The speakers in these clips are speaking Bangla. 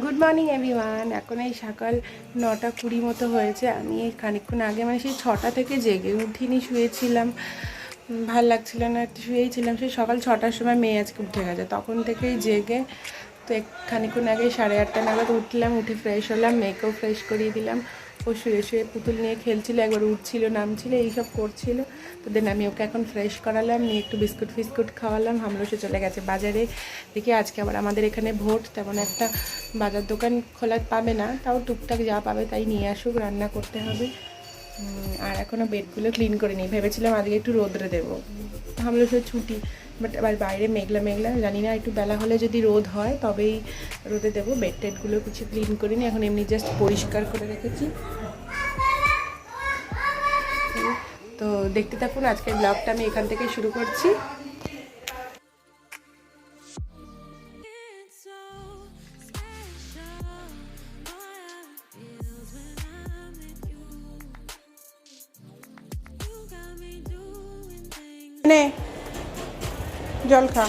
Good morning everyone. এখন এই সকাল 9:20 মতো হয়েছে। আমি খানিকক্ষণ আগে মানে সেই 6টা থেকে জেগে উঠিনি, শুয়েছিলাম, ভাল লাগছিল না, একটু শুয়েই ছিলাম। সেই সকাল 6টার সময় মেয়ে আজকে উঠে গেছে, তখন থেকেই জেগে। তো খানিকক্ষণ আগে 8:30 নাগাদ উঠলাম, উঠে ফ্রেশ হলাম, মেয়েকেও ফ্রেশ করিয়ে দিলাম। ও শুয়ে শুয়ে পুতুল নিয়ে খেলছিল, একবার উঠছিল নামছিল এইসব করছিল। তো দেন আমি ওকে এখন ফ্রেশ করালাম, নিয়ে একটু বিস্কুট ফিস্কুট খাওয়ালাম। হামলোসে চলে গেছে বাজারে। দেখি আজকে আবার আমাদের এখানে ভোট, তেমন একটা বাজার দোকান খোলা পাবে না, তাও টুকটাক যা পাবে তাই নিয়ে আসুক, রান্না করতে হবে। আর এখনও বেডগুলো ক্লিন করে নিই, ভেবেছিলাম আজকে একটু রোদ্রে দেবো, হামলোসে ছুটি। বাট আবার বাইরে মেঘলা মেঘলা, জানি না একটু বেলা হলে যদি রোদ হয় তবেই রোদে দেবো। বেড টেডগুলো কিছু ক্লিন করিনি, এখন এমনি জাস্ট পরিষ্কার করে রেখেছি। তো দেখতে থাকুন, আজকের ব্লগটা আমি এখান থেকে শুরু করছি। নে জল খা।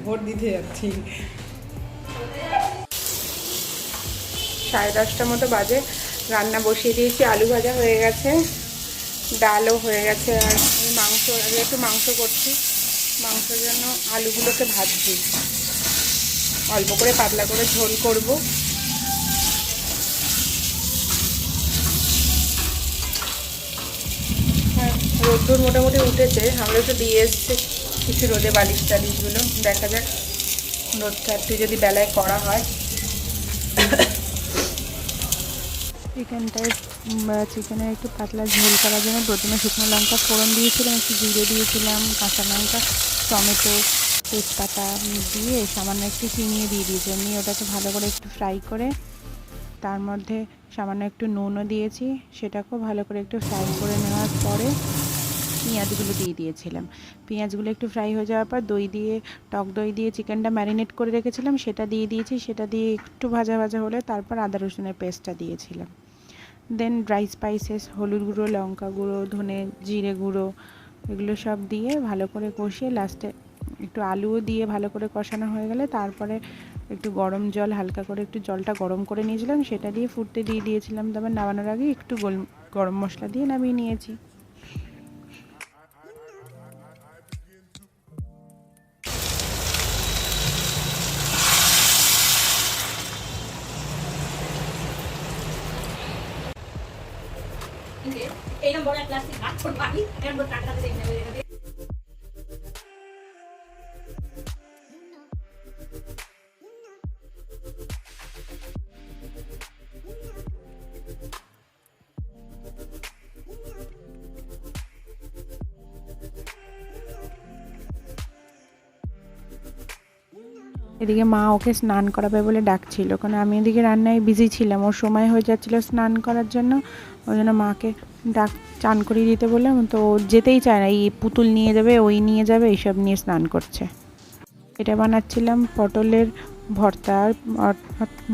ভোট দিতে যাচ্ছি। 10:30 মতো বাজে, রান্না বসিয়ে দিয়েছি, আলু ভাজা হয়ে গেছে, ডালও হয়ে গেছে। আর এই মাংস, আগে একটু মাংস করছি, মাংসের জন্য আলুগুলোকে ভাজছি, অল্প করে পাতলা করে ঝোল করব। হ্যাঁ, রোদ্দুর মোটামুটি উঠেছে, আমরা একটু দিয়ে এসছে কিছু রোদে বালিশ টালিশগুলো, দেখা যাক রোদটা একটু যদি বেলায় করা হয়। চিকেনের একটু পাতলা ঝোল করার জন্য প্রথমে শুকনো লঙ্কা ফোড়ন দিয়েছিলাম, একটু জিরে দিয়েছিলাম, কাঁচা লঙ্কা, টমেটো, তেজপাতা দিয়ে সামান্য একটু চিনি দিয়ে দিয়েছিলাম, নিয়ে ওটাকে ভালো করে একটু ফ্রাই করে তার মধ্যে সামান্য একটু নুনও দিয়েছি, সেটাকেও ভালো করে একটু ফ্রাই করে নেওয়ার পরে পেঁয়াজগুলো দিয়ে দিয়েছিলাম। পেঁয়াজগুলো একটু ফ্রাই হয়ে যাওয়ার পর দই দিয়ে, টক দই দিয়ে চিকেনটা ম্যারিনেট করে রেখেছিলাম সেটা দিয়ে দিয়েছি, সেটা দিয়ে একটু ভাজা ভাজা হলে তারপর আদা রসুনের পেস্টটা দিয়েছিলাম। দেন ড্রাই স্পাইসেস, হলুদ গুঁড়ো, লঙ্কা গুঁড়ো, ধনে জিরে গুঁড়ো, এগুলো সব দিয়ে ভালো করে কষিয়ে লাস্টে একটু আলুও দিয়ে ভালো করে কষানো হয়ে গেলে তারপরে একটু গরম জল, হালকা করে একটু জলটা গরম করে নিয়েছিলাম, সেটা দিয়ে ফুটতে দিয়ে দিয়েছিলাম। তারপর নামানোর আগে একটু গরম মশলা দিয়ে নামিয়ে নিয়েছি। এরকম বড় প্লাস্টিক হাত ছোট পাখি এরকম টাকা দেখে নেবে। এদিকে মা ওকে স্নান করাবে বলে ডাকছিল, কারণ আমি এদিকে রান্নায় বিজি ছিলাম, ওর সময় হয়ে যাচ্ছিল স্নান করার জন্য, ওই জন্য মাকে চান করিয়ে দিতে বললাম। তো ও যেতেই চায় না, এই পুতুল নিয়ে যাবে, ওই নিয়ে যাবে, এইসব নিয়ে স্নান করছে। এটা বানাচ্ছিলাম পটলের ভর্তা,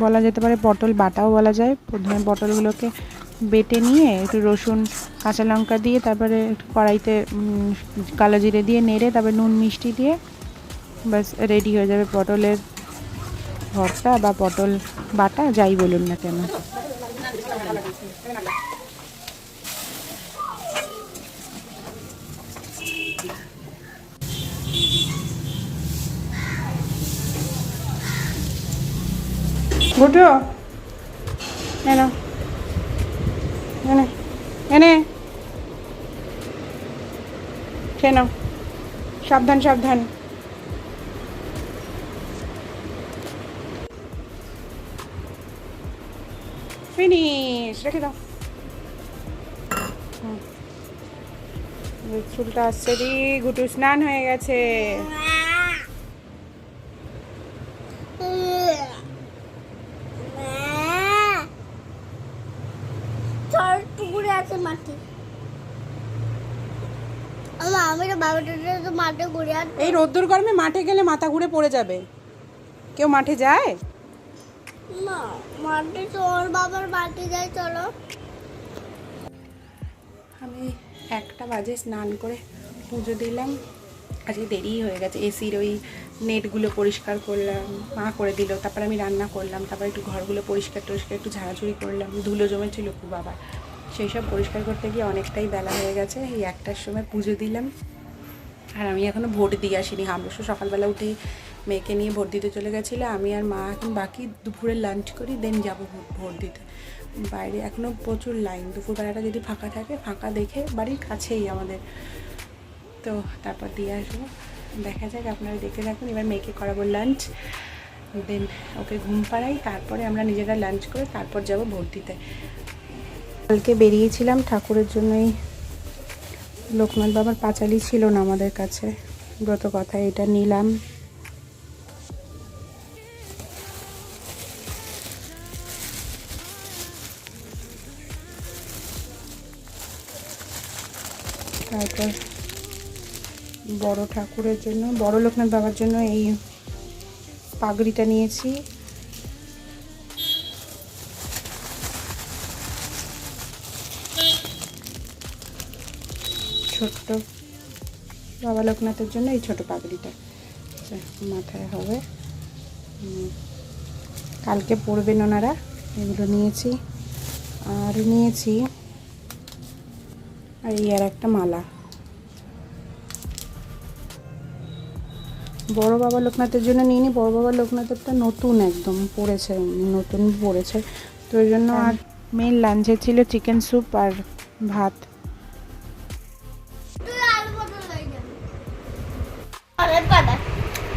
বলা যেতে পারে পটল বাটাও বলা যায়। প্রথমে পটলগুলোকে বেটে নিয়ে একটু রসুন কাঁচা লঙ্কা দিয়ে তারপরে একটু কড়াইতে কালো জিরে দিয়ে নেড়ে তারপরে নুন মিষ্টি দিয়ে বাস রেডি হয়ে যাবে পটলের ভর্তা বা পটল বাটা, যাই বলুন না কেন। ঘুটো এনে এনে এনে খেয়ে নাও, সাবধান সাবধান। ফিনিশ, রেখে দাও। চুলটা আসছে দি, গুটু স্নান হয়ে গেছে। এই রোদ্দুর গরমে মাঠে গেলে মাথা ঘুরে পড়ে যাবে। কেউ মাঠে যায় না? মাঠে তোর বাবার মাঠে যায়, চলো। আমি 1টা বাজে স্নান করে পুজো দিলাম, আজকে দেরিই হয়ে গেছে। এসির ওই নেটগুলো পরিষ্কার করলাম, মা করে দিল, তারপর আমি রান্না করলাম, তারপর একটু ঘরগুলো পরিষ্কার টরিষ্কার একটু ঝাড়াঝুড়ি করলাম, ধুলো জমেছিল খুব আবার, সেই সব পরিষ্কার করতে গিয়ে অনেকটাই বেলা হয়ে গেছে। এই 1টার সময় পুজো দিলাম। আর আমি এখনও ভোট দিয়ে আসিনি। হামলুসো সকালবেলা উঠেই মেয়েকে নিয়ে ভোট দিতে চলে গেছিলো। আমি আর মা এখন বাকি দুপুরে লাঞ্চ করি, দেন যাবো ভোট দিতে। বাইরে এখনও প্রচুর লাইন, দুপুরবেলাটা যদি ফাঁকা থাকে, ফাঁকা দেখে, বাড়ির কাছেই আমাদের, তো তারপর দিয়ে আসবো। দেখা যাক, আপনারা দেখতে থাকুন। এবার মেয়েকে করাবো লাঞ্চ, দেন ওকে ঘুম পাড়াই, তারপরে আমরা নিজেরা লাঞ্চ করে তারপর যাব ভোট দিতে। কালকে বেরিয়েছিলাম ঠাকুরের জন্যই, লোকনাথ বাবার পাঁচালি ছিল না আমাদের কাছে, ব্রত কথা, এটা নিলাম। তারপর বড় ঠাকুরের জন্য, বড় লোকনাথ বাবার জন্য এই পাগড়িটা নিয়েছি। ছোট্ট বাবা লোকনাথের জন্য এই ছোট পাগড়িটা মাথায় হবে, কালকে পরবেন ওনারা, এগুলো নিয়েছি। আর নিয়েছি আর এই আর একটা মালা। বড় বাবা লোকনাথের জন্য নিইনি, বড় বাবা লোকনাথেরটা নতুন একদম পড়েছে, নতুন পড়েছে, তো ওই জন্য। আর মেন লাঞ্চে ছিল চিকেন স্যুপ আর ভাত।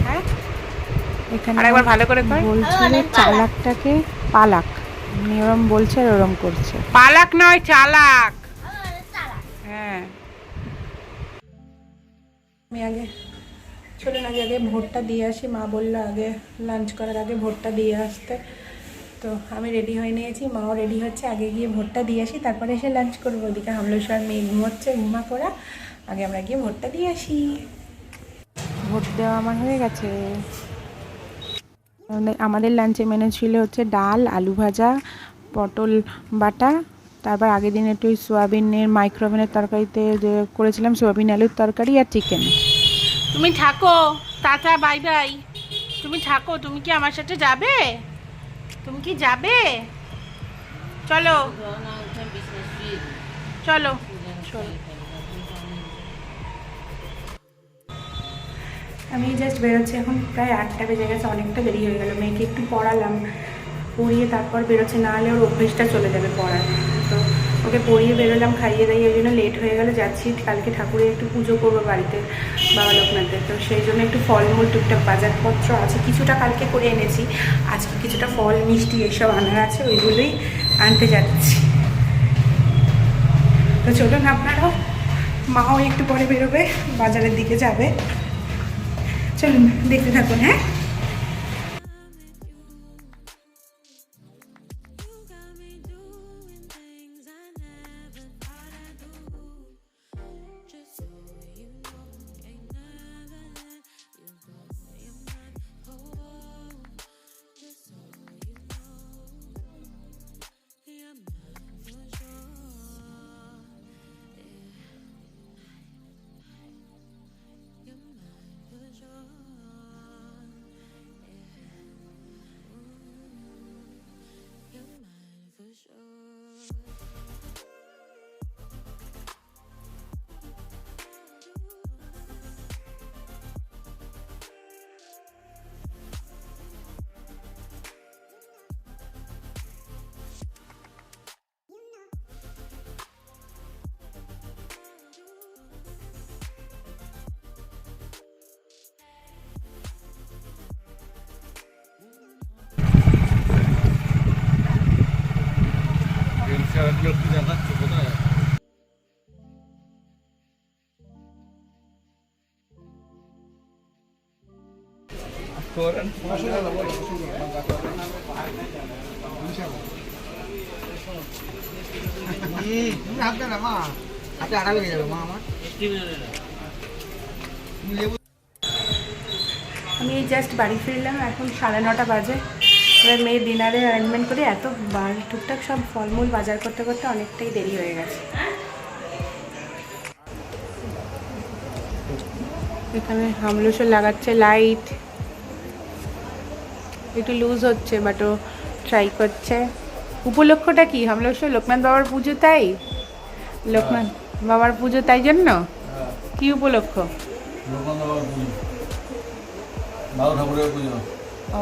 হ্যাঁ, এখানে আরেকবার ভালো করে বলছিল চালাকটাকে পালাক, এরম বলছে আর ওরম করছে, পালাক নয় চালাক। হ্যাঁ, আমি আগে চলুন আগে ভোটটা দিয়ে আসি। মা বললো আগে লাঞ্চ করার আগে ভোটটা দিয়ে আসতে, তো আমি রেডি হয়ে নিয়েছি, মাও রেডি হচ্ছে। আগে গিয়ে ভোটটা দিয়ে আসি, তারপরে এসে লাঞ্চ করবো। ওদিকে হামলেশ্বর মেয়ে ঘুমোচ্ছে, ঘুমা করা, আগে আমরা গিয়ে ভোটটা দিয়ে আসি। ভোট দেওয়া আমার হয়ে গেছে। আমাদের লাঞ্চে মেনু ছিল হচ্ছে ডাল, আলু ভাজা, পটল বাটা, তারপর আগের দিন একটু সোয়াবিনের মাইক্রোওভেনের তরকারিতে যে করেছিলাম সোয়াবিন আলুর তরকারি, আর চিকেন। তুমি থাকো, টাটা, বাই বাই। তুমি থাকো, তুমি কি আমার সাথে যাবে? তুমি কি যাবে? চলো চলো চলো। আমি জাস্ট বেরোচ্ছি, এখন প্রায় 8টা বেজে গেছে, অনেকটা দেরি হয়ে গেল। মেয়েকে একটু পড়ালাম, পড়িয়ে তারপর বেরোচ্ছে, না হলে ওর অভ্যেসটা চলে যাবে পড়ার। তো ওকে পড়িয়ে বেরোলাম, খাইয়ে দাইয়ে, ওই জন্য লেট হয়ে গেল। যাচ্ছি, কালকে ঠাকুরের একটু পুজো করবো বাড়িতে, বাবা লোকনাথের, তো সেই জন্য একটু ফলমূল টুকটাক বাজারপত্র আছে, কিছুটা কালকে করে এনেছি, আজকে কিছুটা ফল মিষ্টি এসব আনার আছে, ওইগুলোই আনতে যাচ্ছি। তো চলুন আপনারাও, মাও একটু পরে বেরোবে, বাজারের দিকে যাবে, চলুন দেখতে থাকুন। হ্যাঁ, আমি এই জাস্ট বাড়ি ফিরলাম, এখন 9:30 বাজে। এবার মেয়ের ডিনারের অ্যারেঞ্জমেন্ট করে এত টুকটাক সব ফলমূল বাজার করতে করতে অনেকটাই দেরি হয়ে গেছে। এখানে হামলুসো লাগাচ্ছে লাইট, একটু লুজ হচ্ছে বাট ও ট্রাই করছে। উপলক্ষটা কি হামলুসো? লোকনাথ বাবার পুজো, তাই লোকনাথ বাবার পুজো, তাই জন্য কি উপলক্ষ? লোকনাথ বাবার পুজো, বাবা ঠাকুরের পুজো। ও,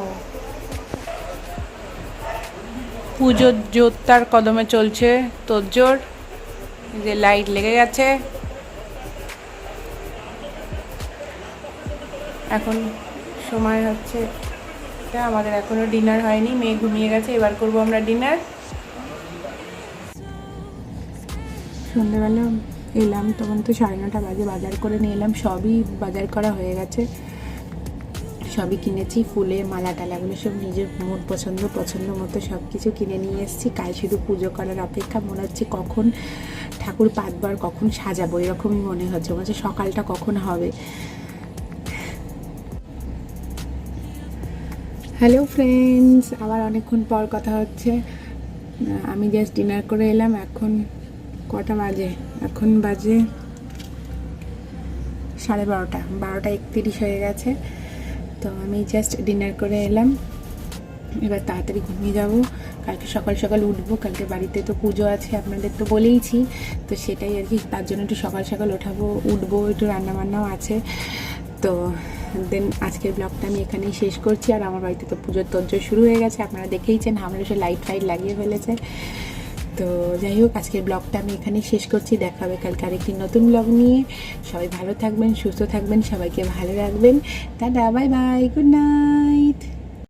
পুজোর জোরদার কদমে চলছে তোড়জোড়, যে লাইট লেগে গেছে। এখন সময় হচ্ছে, আমাদের এখনো ডিনার হয়নি, মেয়ে ঘুমিয়ে গেছে, এবার করবো আমরা ডিনার। সন্ধ্যেবেলা এলাম তখন তো 9:30 বাজে, বাজার করে নিয়ে এলাম, সবই বাজার করা হয়ে গেছে, সবই কিনেছি। ফুলের মালা টালাগুলো সব নিজের মন পছন্দ মতো সব কিছু কিনে নিয়ে এসেছি। কাল শুধু পুজো করার অপেক্ষা, মনে হচ্ছে কখন ঠাকুর পাতবার, কখন সাজাবো, এরকমই মনে হচ্ছে সকালটা কখন হবে। হ্যালো ফ্রেন্ডস, আবার অনেকক্ষণ পর কথা হচ্ছে। আমি জাস্ট ডিনার করে এলাম। এখন কটা বাজে? এখন বাজে 12:30, 12:31 হয়ে গেছে। তো আমি জাস্ট ডিনার করে এলাম, এবার তাড়াতাড়ি ঘুমিয়ে যাব। কালকে সকাল সকাল উঠবো, কালকে বাড়িতে তো পুজো আছে, আপনাদের তো বলেইছি। তো সেটাই আর কি, তার জন্য একটু সকাল সকাল উঠবো, একটু রান্নাবান্নাও আছে। তো দেন আজকের ব্লগটা আমি এখানেই শেষ করছি। আর আমার বাড়িতে তো পুজোর তোড়জোড় শুরু হয়ে গেছে, আপনারা দেখেইছেন, আমরা সে লাইট ফাইট লাগিয়ে ফেলেছে। তো যাই হোক, আজকের ব্লগটা আমি এখানেই শেষ করছি। দেখা হবে কালকে আরেকটি নতুন ব্লগ নিয়ে। সবাই ভালো থাকবেন, সুস্থ থাকবেন, সবাইকে ভালো রাখবেন। Tata, bye bye, good night.